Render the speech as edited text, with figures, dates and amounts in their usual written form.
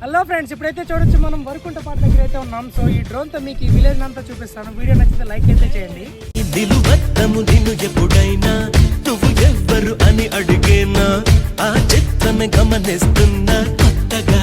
Hello friends, ఇప్పుడైతే చూడొచ్చు మనం వరకుంట పాట దగ్గర అయితే ఉన్నాం. సో ఈ డ్రోన్ తో మీకు ఈ విలేజ్ అంతా చూపిస్తాను. వీడియో నచ్చితే లైక్ అయితే చేయండి. ఎప్పుడైనా నువ్వు ఎవ్వరు అని అడిగేనా ఆ చిత్రమే గమనిస్తున్నా కొత్తగా